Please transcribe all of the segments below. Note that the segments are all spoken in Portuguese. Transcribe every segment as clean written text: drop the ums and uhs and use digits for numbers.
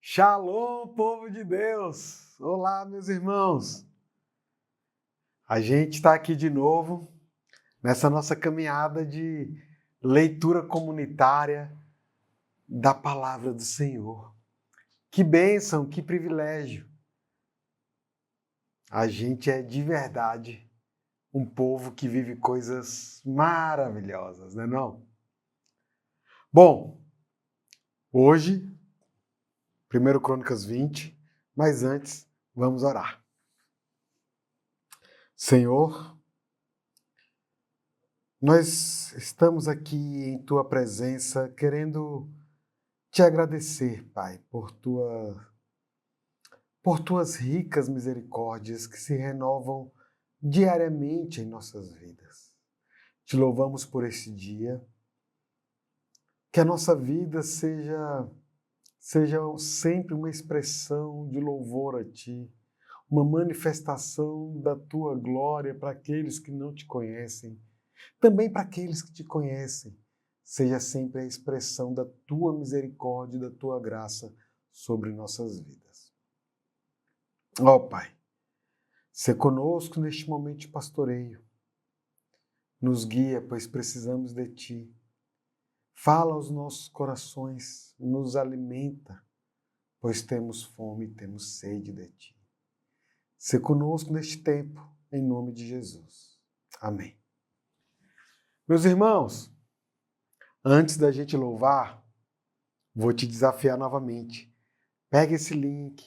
Shalom, povo de Deus! Olá, meus irmãos! A gente está aqui de novo nessa nossa caminhada de leitura comunitária da Palavra do Senhor. Que bênção, que privilégio! A gente é de verdade um povo que vive coisas maravilhosas, não é não? Bom, hoje 1 Crônicas 20, mas antes, vamos orar. Senhor, nós estamos aqui em Tua presença querendo Te agradecer, Pai, por Tuas ricas misericórdias que se renovam diariamente em nossas vidas. Te louvamos por esse dia, que a nossa vida seja sempre uma expressão de louvor a Ti, uma manifestação da Tua glória para aqueles que não Te conhecem, também para aqueles que Te conhecem. Seja sempre a expressão da Tua misericórdia e da Tua graça sobre nossas vidas. Ó Pai, sê conosco neste momento de pastoreio. Nos guia, pois precisamos de Ti. Fala aos nossos corações, nos alimenta, pois temos fome e temos sede de Ti. Sê conosco neste tempo, em nome de Jesus. Amém. Meus irmãos, antes da gente louvar, vou te desafiar novamente. Pega esse link,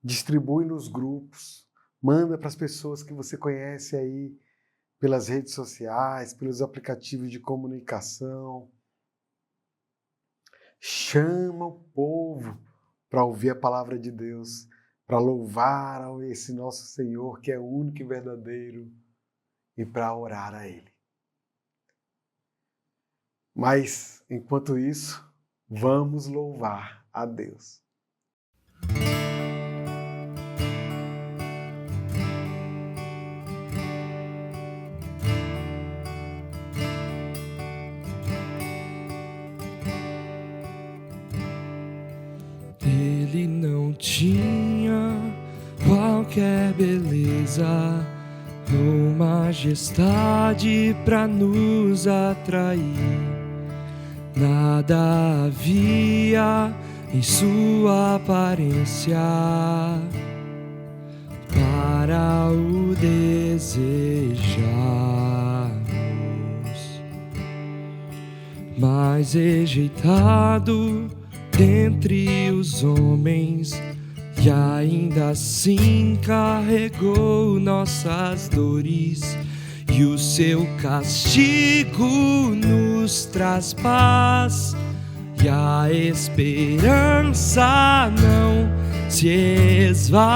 distribui nos grupos, manda para as pessoas que você conhece aí, pelas redes sociais, pelos aplicativos de comunicação. Chama o povo para ouvir a palavra de Deus, para louvar a esse nosso Senhor que é único e verdadeiro e para orar a Ele. Mas, enquanto isso, vamos louvar a Deus. Ele não tinha qualquer beleza ou majestade para nos atrair. Nada havia em sua aparência para o desejarmos, mas rejeitado dentre os homens, e ainda assim carregou nossas dores, e o seu castigo nos traz paz, e a esperança não se esvai.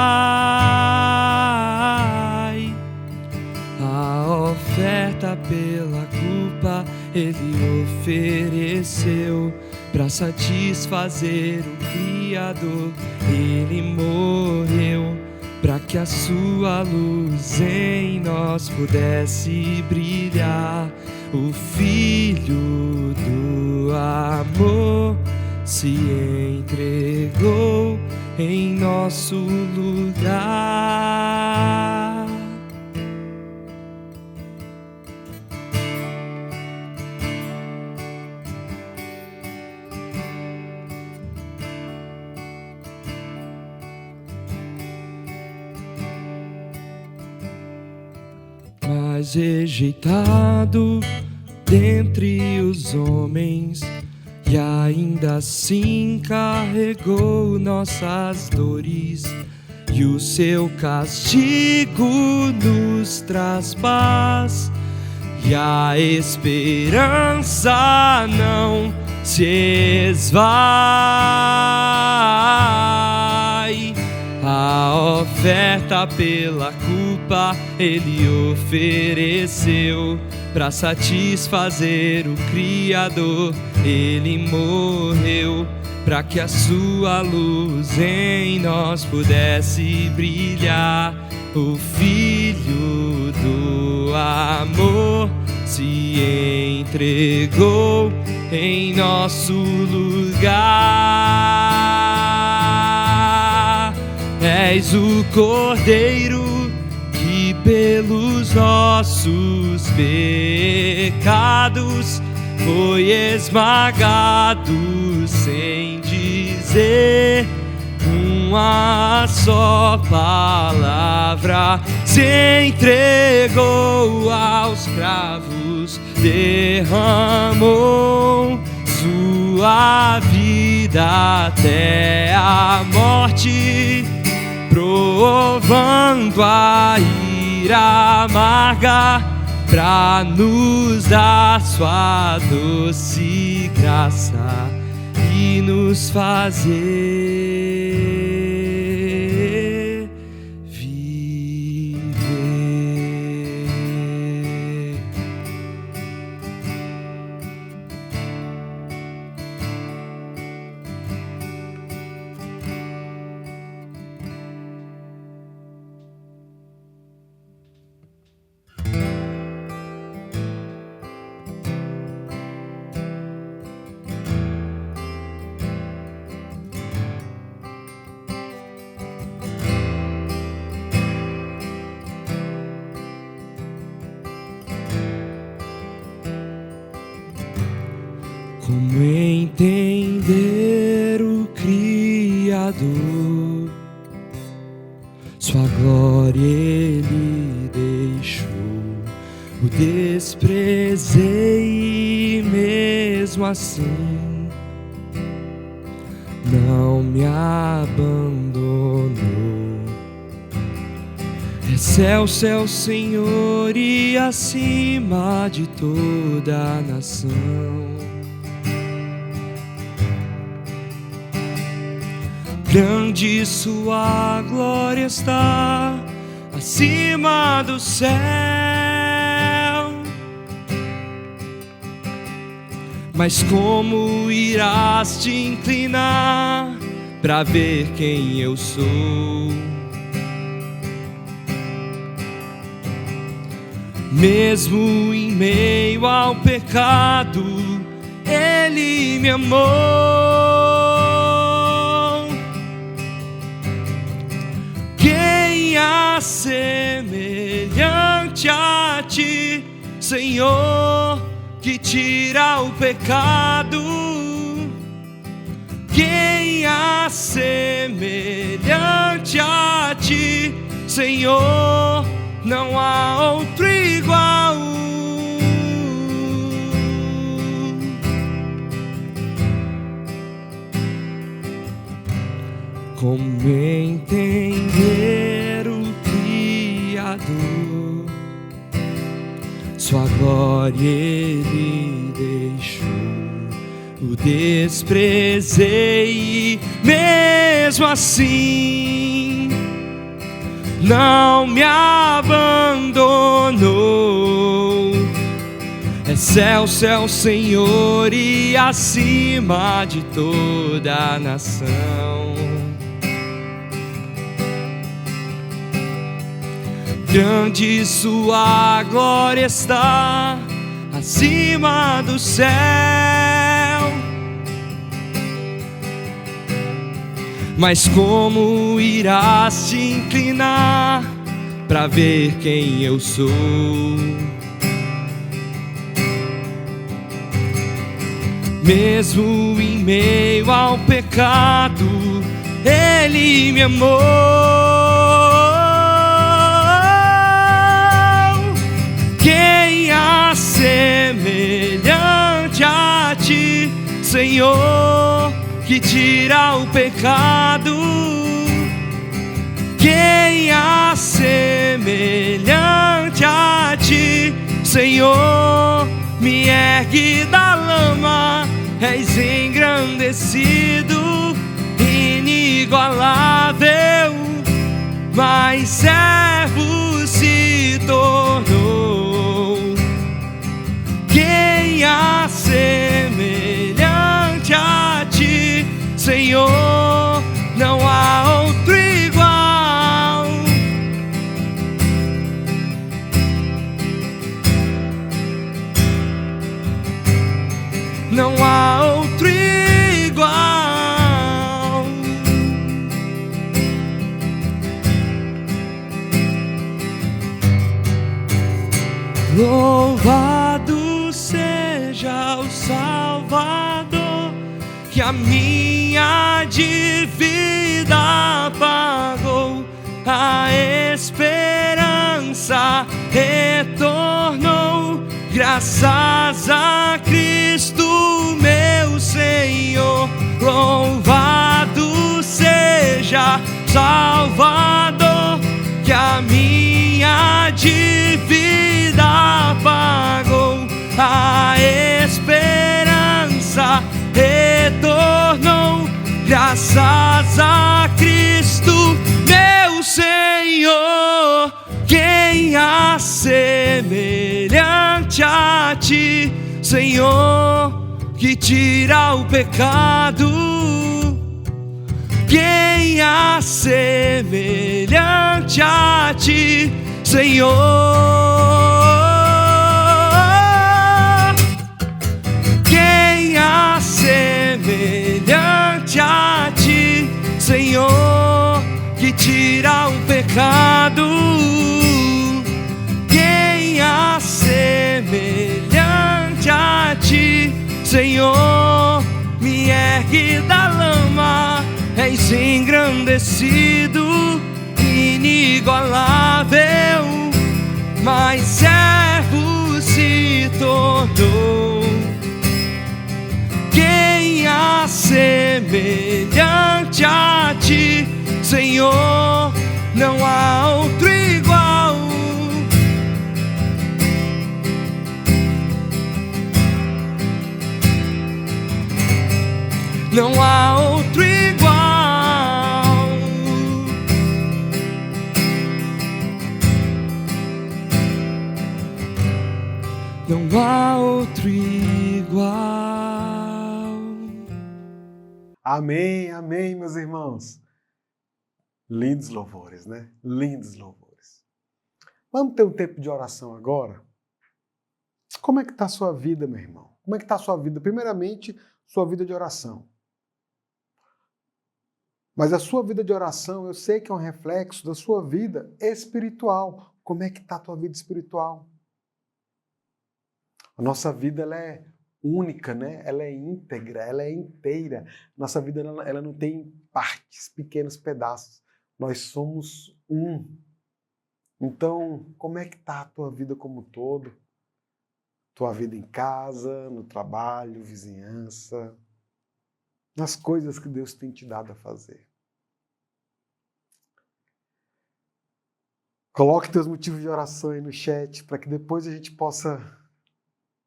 A oferta pela culpa Ele ofereceu, para satisfazer o Criador. Ele morreu para que a sua luz em nós pudesse brilhar. O Filho do amor se entregou em nosso lugar. Mas rejeitado dentre os homens, e ainda assim carregou nossas dores, e o seu castigo nos traz paz, e a esperança não se esvai. A oferta pela culpa Ele ofereceu, para satisfazer o Criador. Ele morreu para que a sua luz em nós pudesse brilhar. O Filho do amor se entregou em nosso lugar. És o Cordeiro que pelos nossos pecados foi esmagado, sem dizer uma só palavra, se entregou aos cravos, derramou sua vida até a morte, provando a ira amarga, pra nos dar sua doce graça e nos fazer viver. Como entender o Criador? Sua glória Ele deixou, o desprezei e mesmo assim não me abandonou. É céu, céu, Senhor, e acima de toda a nação. Grande sua glória está acima do céu, mas como irás te inclinar pra ver quem eu sou? Mesmo em meio ao pecado, Ele me amou. Quem há semelhante a ti, Senhor, que tira o pecado? Quem há semelhante a ti, Senhor? Não há outro igual. Como entender o Criador? Sua glória Ele deixou, o desprezei e mesmo assim não me abandonou. É céu, céu, Senhor, e acima de toda a nação. Grande sua glória está acima do céu, mas como irás te inclinar pra ver quem eu sou? Mesmo em meio ao pecado, Ele me amou. Quem há semelhante a ti, Senhor, que tira o pecado? Quem há semelhante a ti, Senhor, me ergue da lama, és engrandecido, inigualável, mas servo se tornou. Quem há semelhante a ti, Senhor? Não há outro igual. não há outro igual. Louvado seja o Salvador, que a minha dívida pagou, a esperança retornou, graças a Cristo meu Senhor. Louvado seja Salvador, que a minha dívida pagou, a esperança retornou, graças a Cristo meu Senhor. Quem há semelhante a ti, Senhor, que tira o pecado? Quem há semelhante a ti, Senhor? Quem há semelhante a ti, Senhor, que tira o pecado? Quem há semelhante a ti, Senhor? Me ergue da lama, és engrandecido, inigualável, mas servo se tornou. Quem há semelhante a ti, Senhor? Não há outro igual. Não há outro igual. Não há outro igual. Amém, amém, meus irmãos. Lindos louvores, né? Lindos louvores. Vamos ter um tempo de oração agora? Como é que está a sua vida, meu irmão? Como é que está a sua vida? Primeiramente, sua vida de oração. Mas a sua vida de oração, eu sei que é um reflexo da sua vida espiritual. Como é que está a tua vida espiritual? A nossa vida, ela é única, né? Ela é íntegra, ela é inteira. Nossa vida, ela não tem partes, pequenos pedaços. Nós somos um. Então, como é que está a tua vida como um todo? Tua vida em casa, no trabalho, vizinhança, nas coisas que Deus tem te dado a fazer. Coloque teus motivos de oração aí no chat, para que depois a gente possa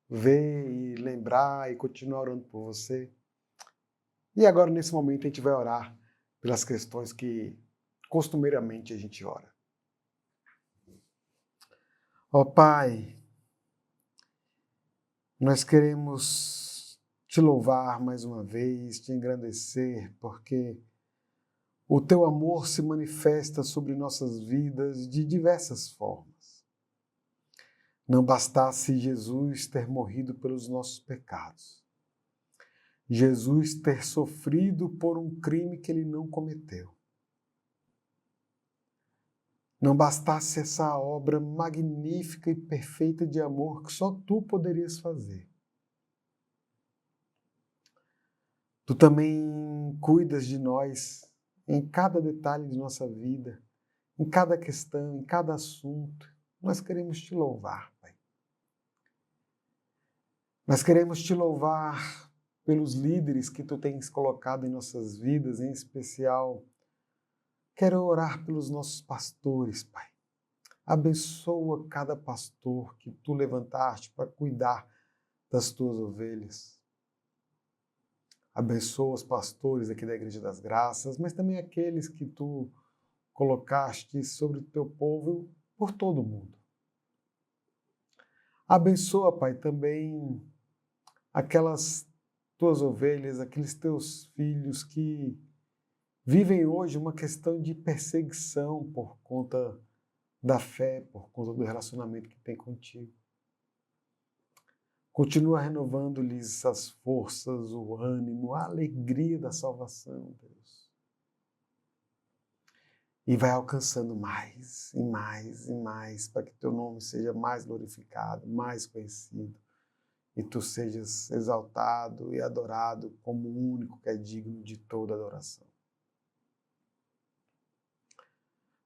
ver e lembrar e continuar orando por você. E agora, nesse momento, a gente vai orar pelas questões que costumeiramente a gente ora. Ó Pai, nós queremos te louvar mais uma vez, te engrandecer, porque o teu amor se manifesta sobre nossas vidas de diversas formas. Não bastasse Jesus ter morrido pelos nossos pecados, Jesus ter sofrido por um crime que ele não cometeu. Não bastasse essa obra magnífica e perfeita de amor que só tu poderias fazer. Tu também cuidas de nós em cada detalhe de nossa vida, em cada questão, em cada assunto. Nós queremos te louvar, Pai. Nós queremos te louvar pelos líderes que tu tens colocado em nossas vidas, em especial. Quero orar pelos nossos pastores, Pai. Abençoa cada pastor que tu levantaste para cuidar das tuas ovelhas. Abençoa os pastores aqui da Igreja das Graças, mas também aqueles que tu colocaste sobre o teu povo por todo o mundo. Abençoa, Pai, também aquelas tuas ovelhas, aqueles teus filhos que vivem hoje uma questão de perseguição por conta da fé, por conta do relacionamento que tem contigo. Continua renovando-lhes as forças, o ânimo, a alegria da salvação, Deus. E vai alcançando mais e mais e mais, para que teu nome seja mais glorificado, mais conhecido. E tu sejas exaltado e adorado como o único que é digno de toda adoração.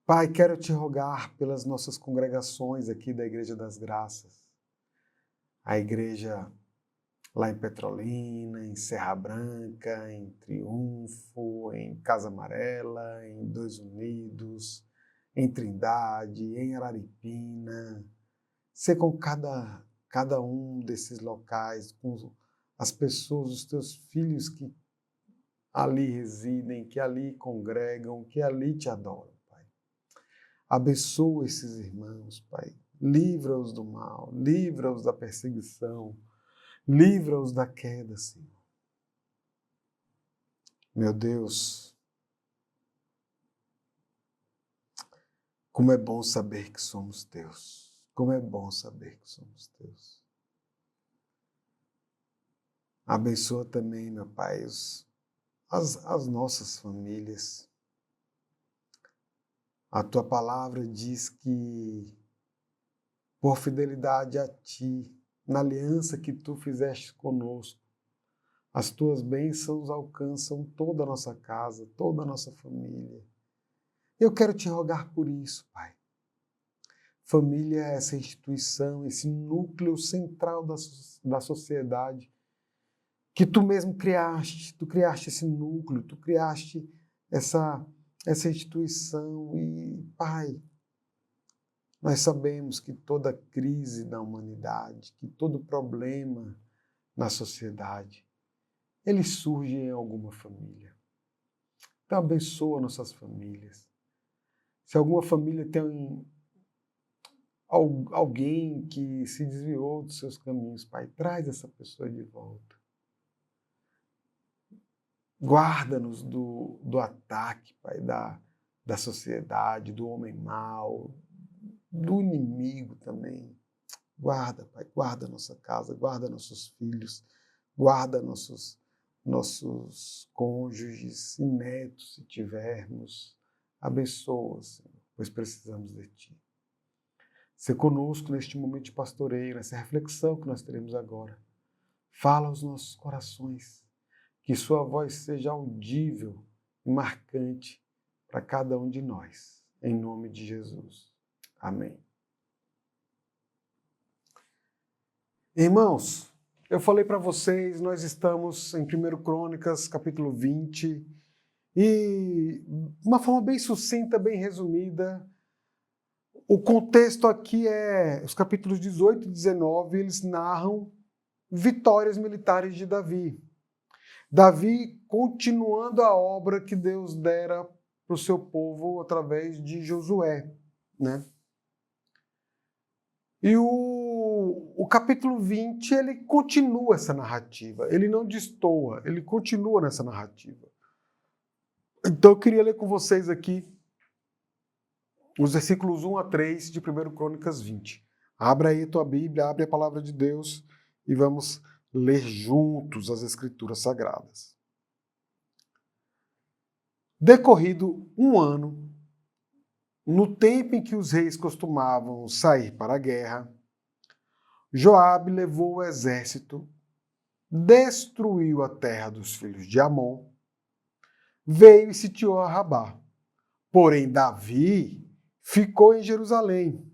Pai, quero te rogar pelas nossas congregações aqui da Igreja das Graças. A igreja lá em Petrolina, em Serra Branca, em Triunfo, em Casa Amarela, em Dois Unidos, em Trindade, em Araripina. Ser com cada um desses locais, com as pessoas, os teus filhos que ali residem, que ali congregam, que ali te adoram, Pai. Abençoa esses irmãos, Pai. Livra-os do mal, livra-os da perseguição, livra-os da queda, Senhor. Meu Deus, como é bom saber que somos teus. Como é bom saber que somos teus. Abençoa também, meu Pai, as nossas famílias. A tua palavra diz que, por fidelidade a ti, na aliança que tu fizeste conosco, as tuas bênçãos alcançam toda a nossa casa, toda a nossa família. Eu quero te rogar por isso, Pai. Família é essa instituição, esse núcleo central da sociedade que tu mesmo criaste. Tu criaste esse núcleo, tu criaste essa instituição. E, Pai, nós sabemos que toda crise da humanidade, que todo problema na sociedade, ele surge em alguma família. Então abençoa nossas famílias. Se alguma família tem alguém que se desviou dos seus caminhos, Pai, traz essa pessoa de volta. Guarda-nos do ataque, Pai, da sociedade, do homem mau, do inimigo também. Guarda, Pai, guarda nossa casa, guarda nossos filhos, guarda nossos cônjuges e netos, se tivermos. Abençoa, Senhor, pois precisamos de Ti. Ser conosco neste momento de pastoreio, nessa reflexão que nós teremos agora. Fala aos nossos corações, que sua voz seja audível e marcante para cada um de nós. Em nome de Jesus. Amém. Irmãos, eu falei para vocês, nós estamos em 1 Crônicas, capítulo 20, e de uma forma bem sucinta, bem resumida, o contexto aqui é, os capítulos 18 e 19, eles narram vitórias militares de Davi. Davi continuando a obra que Deus dera para o seu povo através de Josué, né? E o capítulo 20, ele continua essa narrativa, ele não destoa, ele continua nessa narrativa. Então eu queria ler com vocês aqui os versículos 1 a 3 de 1 Crônicas 20. Abra aí a tua Bíblia, abre a palavra de Deus e vamos ler juntos as Escrituras Sagradas. Decorrido um ano, no tempo em que os reis costumavam sair para a guerra, Joabe levou o exército, destruiu a terra dos filhos de Amon, veio e sitiou a Rabá. Porém, Davi ficou em Jerusalém,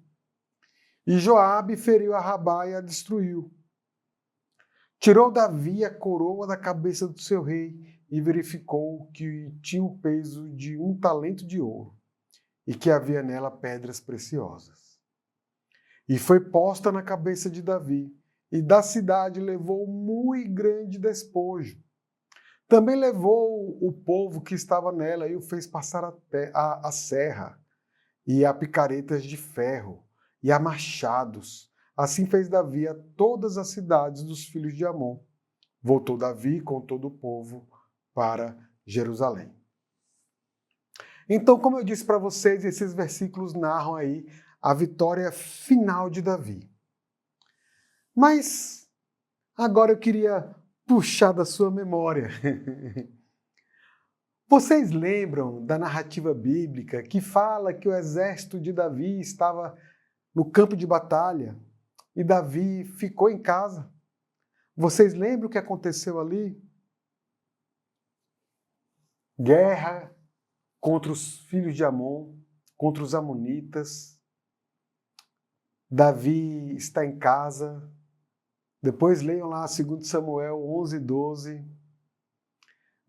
e Joabe feriu a Rabá e a destruiu. Tirou Davi a coroa da cabeça do seu rei e verificou que tinha o peso de 1 talento de ouro e que havia nela pedras preciosas. E foi posta na cabeça de Davi, e da cidade levou muito grande despojo. Também levou o povo que estava nela e o fez passar a serra, e a picaretas de ferro, e a machados. Assim fez Davi a todas as cidades dos filhos de Amon. Voltou Davi com todo o povo para Jerusalém. Então, como eu disse para vocês, esses versículos narram aí a vitória final de Davi. Mas Agora eu queria puxar da sua memória. Vocês lembram da narrativa bíblica que fala que o exército de Davi estava no campo de batalha e Davi ficou em casa? Vocês lembram o que aconteceu ali? Guerra contra os filhos de Amon, contra os amonitas. Davi está em casa. Depois leiam lá 2 Samuel 11:12.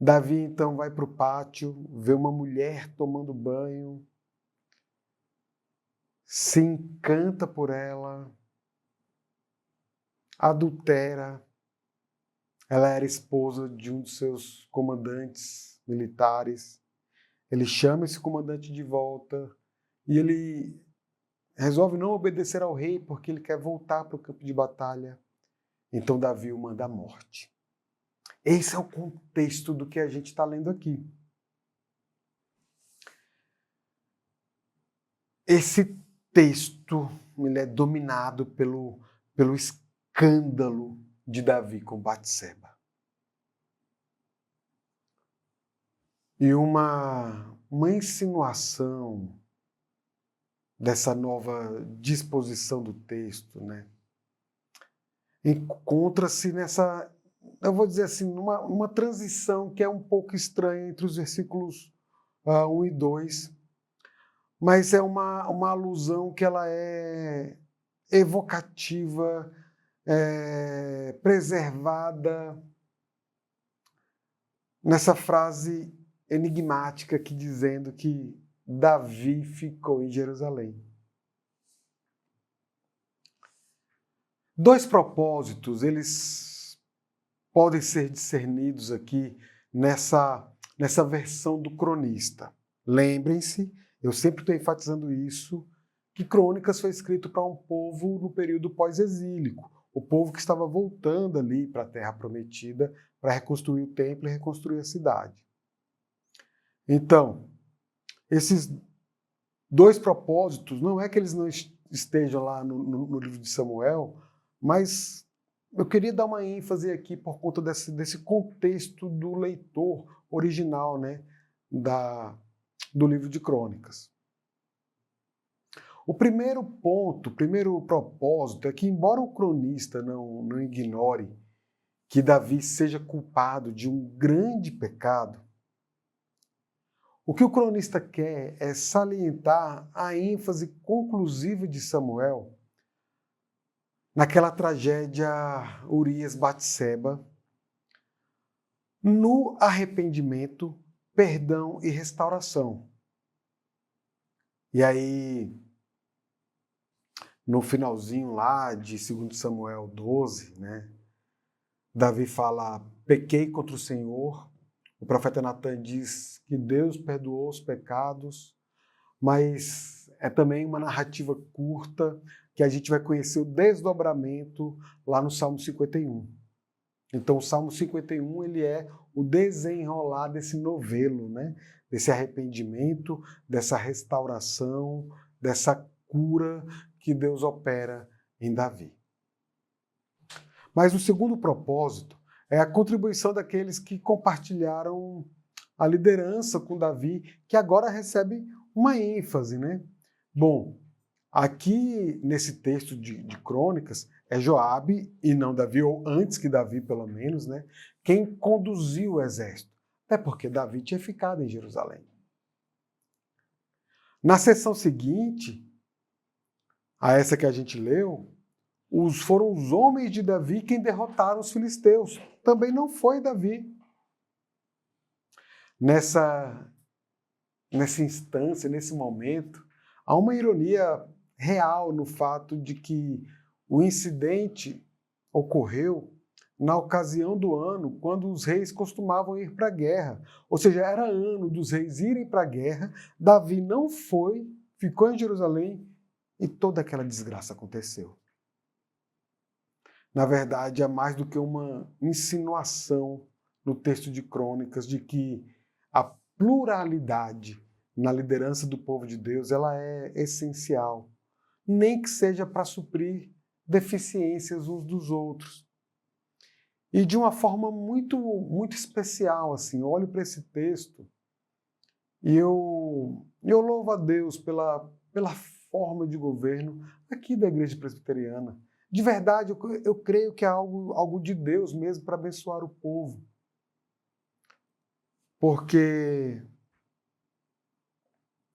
Davi então vai para o pátio, vê uma mulher tomando banho, se encanta por ela, adultera. Ela era esposa de um dos seus comandantes militares. Ele chama esse comandante de volta e ele resolve não obedecer ao rei porque ele quer voltar para o campo de batalha. Então Davi o manda à morte. Esse é o contexto do que a gente está lendo aqui. Esse texto ele é dominado pelo escândalo de Davi com Batseba. E uma insinuação dessa nova disposição do texto, né? Encontra-se nessa, eu vou dizer assim, uma transição que é um pouco estranha entre os versículos 1 e 2, mas é uma alusão que ela é evocativa, preservada nessa frase enigmática que dizendo que Davi ficou em Jerusalém. Dois propósitos, eles podem ser discernidos aqui nessa versão do cronista. Lembrem-se, eu sempre estou enfatizando isso, que Crônicas foi escrito para um povo no período pós-exílico, o povo que estava voltando ali para a Terra Prometida para reconstruir o templo e reconstruir a cidade. Então, esses dois propósitos, não é que eles não estejam lá no livro de Samuel, mas eu queria dar uma ênfase aqui por conta desse contexto do leitor original, né, do livro de Crônicas. O primeiro ponto, o primeiro propósito é que, embora o cronista não ignore que Davi seja culpado de um grande pecado, o que o cronista quer é salientar a ênfase conclusiva de Samuel naquela tragédia Urias-Batseba, no arrependimento, perdão e restauração. E aí, no finalzinho lá de 2 Samuel 12, né, Davi fala, pequei contra o Senhor. O profeta Natan diz que Deus perdoou os pecados, mas é também uma narrativa curta que a gente vai conhecer o desdobramento lá no Salmo 51. Então o Salmo 51 ele é o desenrolar desse novelo, né? Desse arrependimento, dessa restauração, dessa cura que Deus opera em Davi. Mas o segundo propósito é a contribuição daqueles que compartilharam a liderança com Davi, que agora recebe uma ênfase, né? Bom, aqui nesse texto de Crônicas, é Joabe e não Davi, ou antes que Davi pelo menos, né? Quem conduziu o exército. Até porque Davi tinha ficado em Jerusalém. Na sessão seguinte, a essa que a gente leu, foram os homens de Davi quem derrotaram os filisteus. Também não foi Davi. Nessa instância, nesse momento, há uma ironia real no fato de que o incidente ocorreu na ocasião do ano quando os reis costumavam ir para a guerra. Ou seja, era ano dos reis irem para a guerra, Davi não foi, ficou em Jerusalém e toda aquela desgraça aconteceu. Na verdade, é mais do que uma insinuação no texto de Crônicas de que a pluralidade na liderança do povo de Deus ela é essencial, nem que seja para suprir deficiências uns dos outros. E de uma forma muito especial, assim, eu olho para esse texto e eu louvo a Deus pela forma de governo aqui da Igreja Presbiteriana. De verdade, eu creio que é algo de Deus mesmo para abençoar o povo. Porque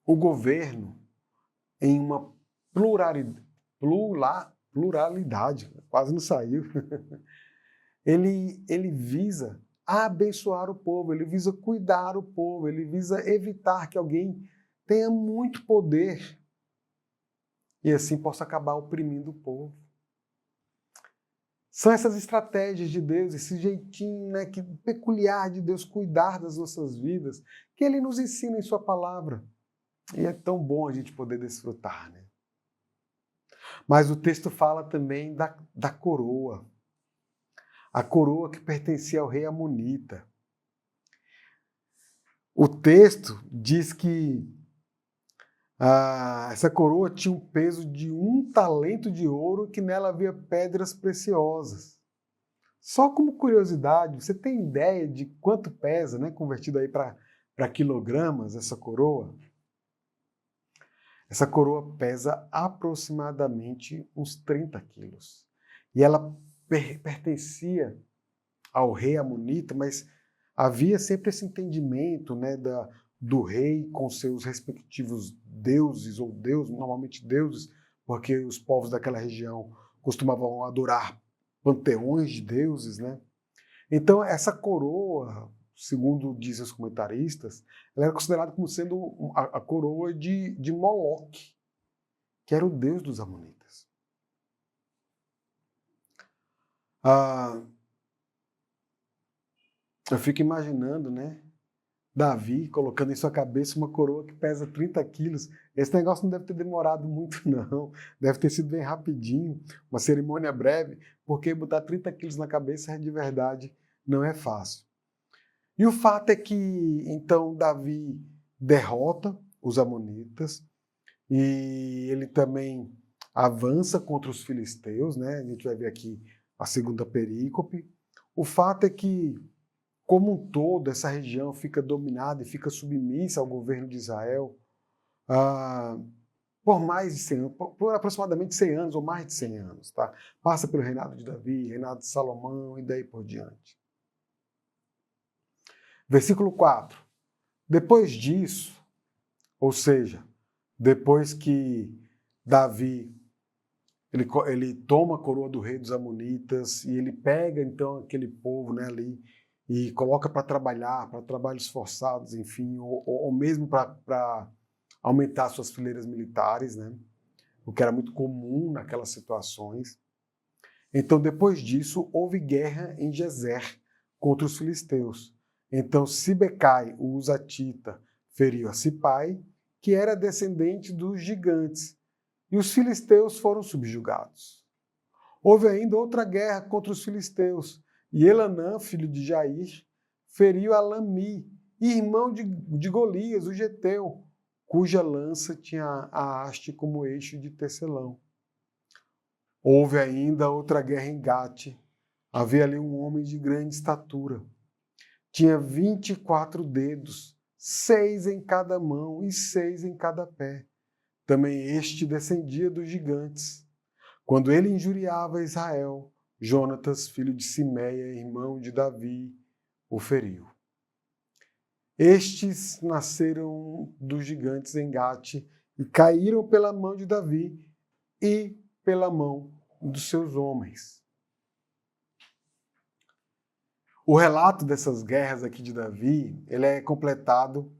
o governo, em uma pluralidade, quase não saiu, ele visa abençoar o povo, ele visa cuidar o povo, ele visa evitar que alguém tenha muito poder e assim possa acabar oprimindo o povo. São essas estratégias de Deus, esse jeitinho, né, peculiar de Deus cuidar das nossas vidas, que Ele nos ensina em Sua palavra. E é tão bom a gente poder desfrutar, né? Mas o texto fala também da coroa. A coroa que pertencia ao rei Amonita. O texto diz que essa coroa tinha um peso de 1 talento de ouro e que nela havia pedras preciosas. Só como curiosidade, você tem ideia de quanto pesa, né, convertido aí para quilogramas, essa coroa? Essa coroa pesa aproximadamente uns 30 quilos. E ela pertencia ao rei Amonita, mas havia sempre esse entendimento, né, do rei com seus respectivos deuses, ou normalmente deuses, porque os povos daquela região costumavam adorar panteões de deuses, né? Então, essa coroa, segundo dizem os comentaristas, ela era considerada como sendo a coroa de Moloque, que era o deus dos amonitas. Eu fico imaginando, né? Davi colocando em sua cabeça uma coroa que pesa 30 quilos. Esse negócio não deve ter demorado muito, não. Deve ter sido bem rapidinho, uma cerimônia breve, porque botar 30 quilos na cabeça de verdade não é fácil. E o fato é que, então, Davi derrota os amonitas e ele também avança contra os filisteus, né? A gente vai ver aqui a segunda perícope. O fato é que, como um todo, essa região fica dominada e fica submissa ao governo de Israel por mais de 100 anos, por aproximadamente 100 anos ou mais de 100 anos. Tá? Passa pelo reinado de Davi, reinado de Salomão e daí por diante. Versículo 4. Depois disso, ou seja, depois que Davi ele toma a coroa do rei dos amonitas e ele pega então aquele povo, né, ali e coloca para trabalhar, para trabalhos forçados, enfim, ou mesmo para aumentar suas fileiras militares, né? O que era muito comum naquelas situações. Então, depois disso, houve guerra em Gezer contra os filisteus. Então, Sibecai, o Husatita, feriu a Sipai, que era descendente dos gigantes, e os filisteus foram subjugados. Houve ainda outra guerra contra os filisteus, e Elanã, filho de Jair, feriu a Lami, irmão de Golias, o geteu, cuja lança tinha a haste como eixo de tecelão. Houve ainda outra guerra em Gate. Havia ali um homem de grande estatura. Tinha 24 dedos, 6 em cada mão e 6 em cada pé. Também este descendia dos gigantes. Quando ele injuriava Israel, Jonatas, filho de Simeia, irmão de Davi, o feriu. Estes nasceram dos gigantes em Gate e caíram pela mão de Davi e pela mão dos seus homens. O relato dessas guerras aqui de Davi, ele é completado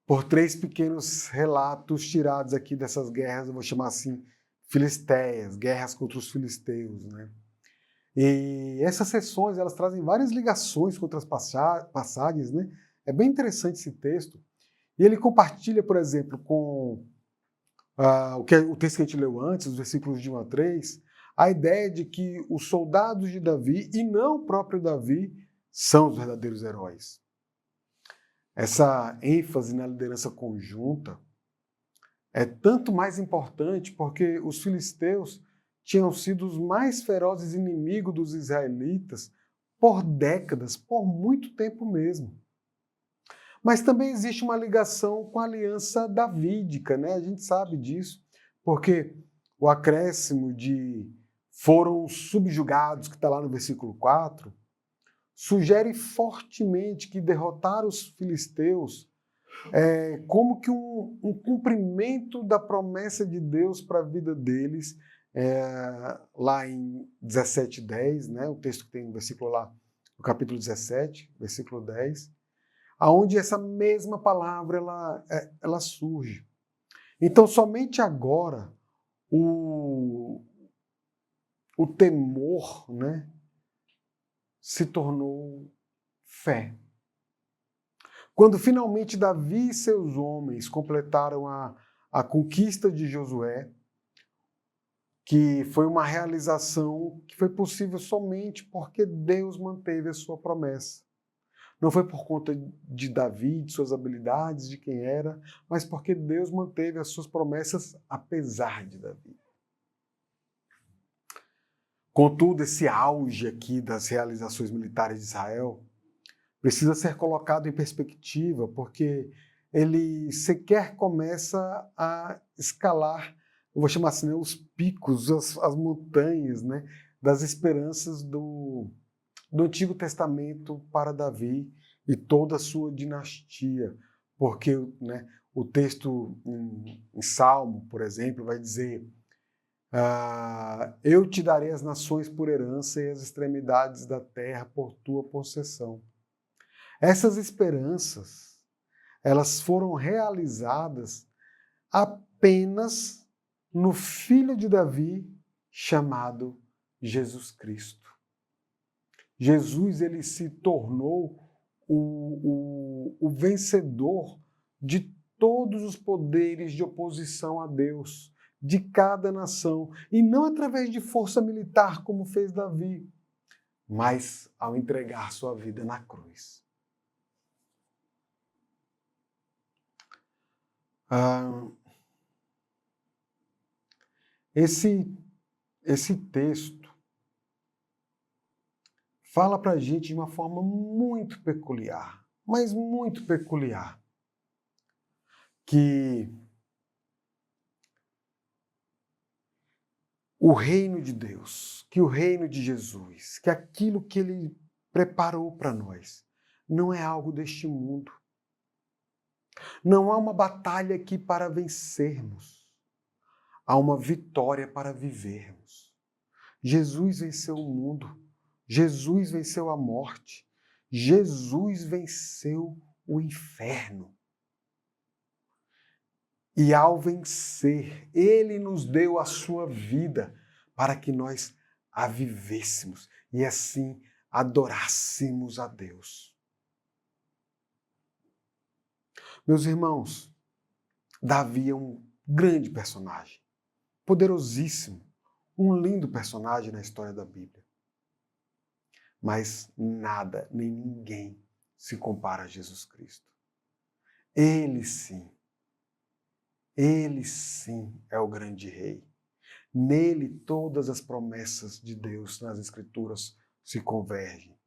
por 3 pequenos relatos tirados aqui dessas guerras, eu vou chamar assim, filisteias, guerras contra os filisteus, né? E essas sessões, elas trazem várias ligações com outras passagens, né? É bem interessante esse texto. E ele compartilha, por exemplo, com o texto que a gente leu antes, os versículos de 1 a 3, a ideia de que os soldados de Davi, e não o próprio Davi, são os verdadeiros heróis. Essa ênfase na liderança conjunta é tanto mais importante porque os filisteus tinham sido os mais ferozes inimigos dos israelitas por décadas, por muito tempo mesmo. Mas também existe uma ligação com a aliança davídica, né? A gente sabe disso, porque o acréscimo de foram subjugados, que está lá no versículo 4, sugere fortemente que derrotar os filisteus é como que um cumprimento da promessa de Deus para a vida deles, lá em 17:10, né? O texto que tem no versículo lá, no capítulo 17, versículo 10, aonde essa mesma palavra ela surge. Então, somente agora, o temor, né, se tornou fé. Quando finalmente Davi e seus homens completaram a conquista de Josué, que foi uma realização que foi possível somente porque Deus manteve a sua promessa. Não foi por conta de Davi, de suas habilidades, de quem era, mas porque Deus manteve as suas promessas apesar de Davi. Contudo, esse auge aqui das realizações militares de Israel precisa ser colocado em perspectiva, porque ele sequer começa a escalar, eu vou chamar assim, né, os picos, as montanhas, né, das esperanças do Antigo Testamento para Davi e toda a sua dinastia. Porque, né, o texto em Salmo, por exemplo, vai dizer: eu te darei as nações por herança e as extremidades da terra por tua possessão. Essas esperanças, elas foram realizadas apenas no Filho de Davi, chamado Jesus Cristo. Jesus, ele se tornou o vencedor de todos os poderes de oposição a Deus, de cada nação, e não através de força militar, como fez Davi, mas ao entregar sua vida na cruz. Esse texto fala para a gente de uma forma muito peculiar, mas muito peculiar, que o reino de Deus, que o reino de Jesus, que aquilo que Ele preparou para nós, não é algo deste mundo. Não há uma batalha aqui para vencermos. Há uma vitória para vivermos. Jesus venceu o mundo. Jesus venceu a morte. Jesus venceu o inferno. E ao vencer, Ele nos deu a sua vida para que nós a vivêssemos e assim adorássemos a Deus. Meus irmãos, Davi é um grande personagem, poderosíssimo, um lindo personagem na história da Bíblia. Mas nada, nem ninguém se compara a Jesus Cristo. Ele sim é o grande rei. Nele todas as promessas de Deus nas Escrituras se convergem.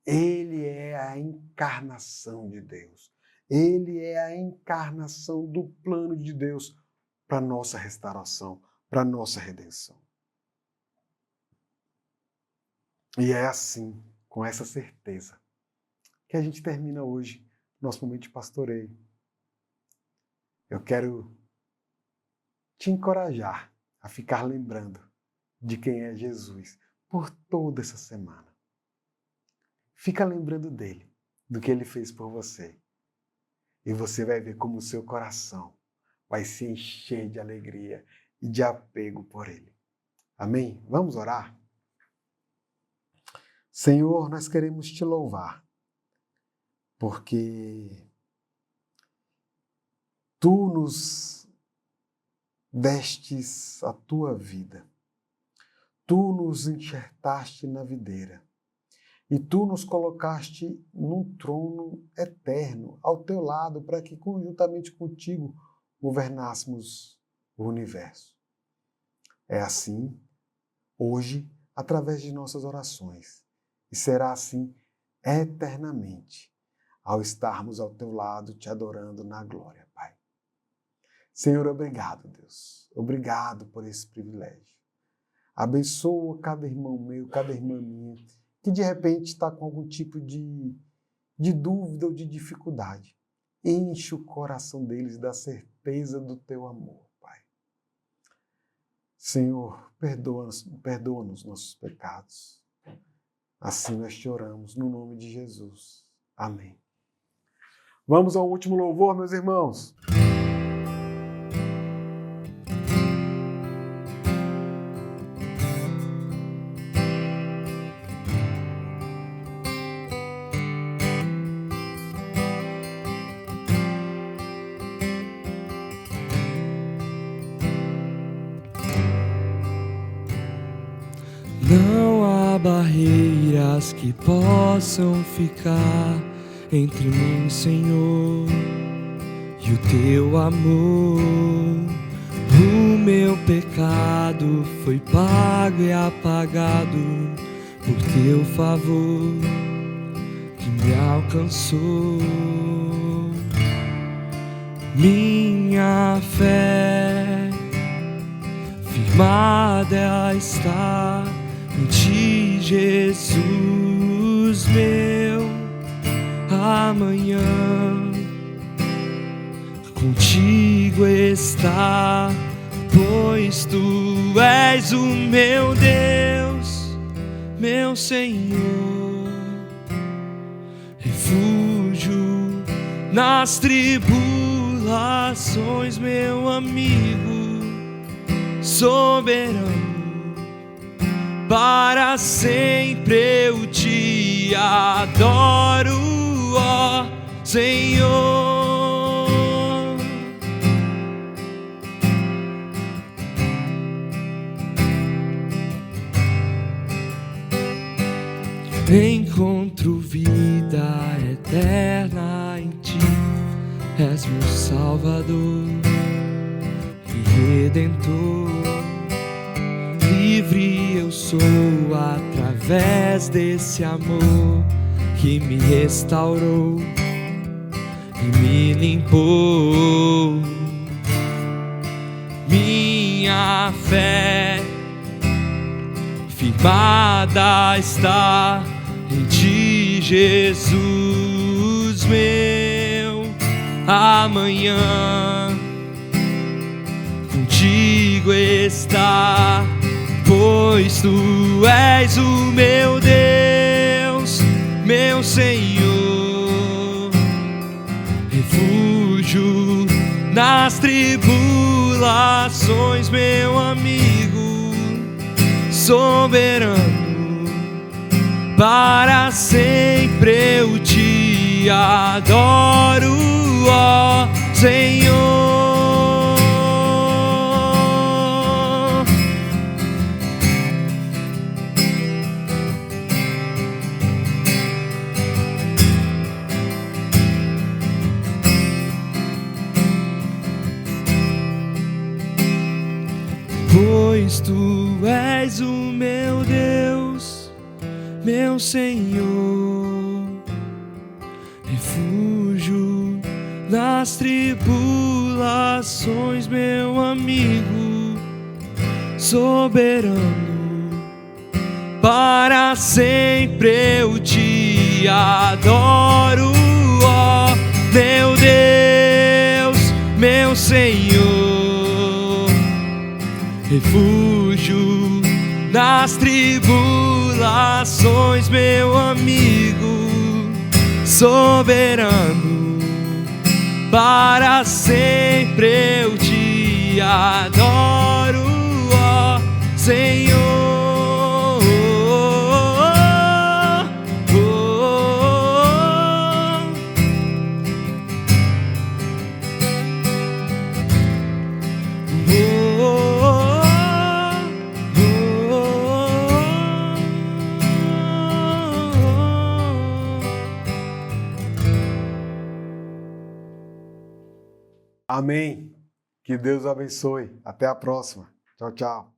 Ele é a encarnação de Deus. Ele é a encarnação do plano de Deus para a nossa restauração, para a nossa redenção. E é assim, com essa certeza, que a gente termina hoje nosso momento de pastoreio. Eu quero te encorajar a ficar lembrando de quem é Jesus por toda essa semana. Fica lembrando dele, do que ele fez por você. E você vai ver como o seu coração vai se encher de alegria e de apego por ele. Amém? Vamos orar? Senhor, nós queremos te louvar, porque tu nos destes a tua vida. Tu nos enxertaste na videira. E tu nos colocaste num trono eterno, ao teu lado, para que conjuntamente contigo governássemos o universo. É assim, hoje, através de nossas orações, e será assim eternamente, ao estarmos ao teu lado, te adorando na glória, Pai. Senhor, obrigado, Deus. Obrigado por esse privilégio. Abençoa cada irmão meu, cada irmã minha, que de repente está com algum tipo de dúvida ou de dificuldade. Enche o coração deles da certeza do teu amor, Pai. Senhor, perdoa-nos nossos pecados. Assim nós te oramos, no nome de Jesus. Amém. Vamos ao último louvor, meus irmãos. Não há barreiras que possam ficar entre mim, Senhor, e o teu amor. O meu pecado foi pago e apagado por teu favor que me alcançou. Minha fé firmada está em ti, Jesus, meu amanhã contigo está, pois tu és o meu Deus, meu Senhor, refúgio nas tribulações, meu amigo soberano. Para sempre eu te adoro, ó Senhor. Encontro vida eterna em ti, és meu Salvador e Redentor. Livre eu sou através desse amor que me restaurou e me limpou. Minha fé firmada está em ti, Jesus, meu amanhã contigo está, pois tu és o meu Deus, meu Senhor, refúgio nas tribulações, meu amigo soberano. Para sempre eu te adoro, ó Senhor. Pois tu és o meu Deus, meu Senhor, refúgio nas tribulações, meu amigo soberano. Para sempre eu te adoro, ó meu Deus, meu Senhor, refúgio nas tribulações, meu amigo soberano. Para sempre eu te adoro, ó Senhor. Amém. Que Deus abençoe. Até a próxima. Tchau, tchau.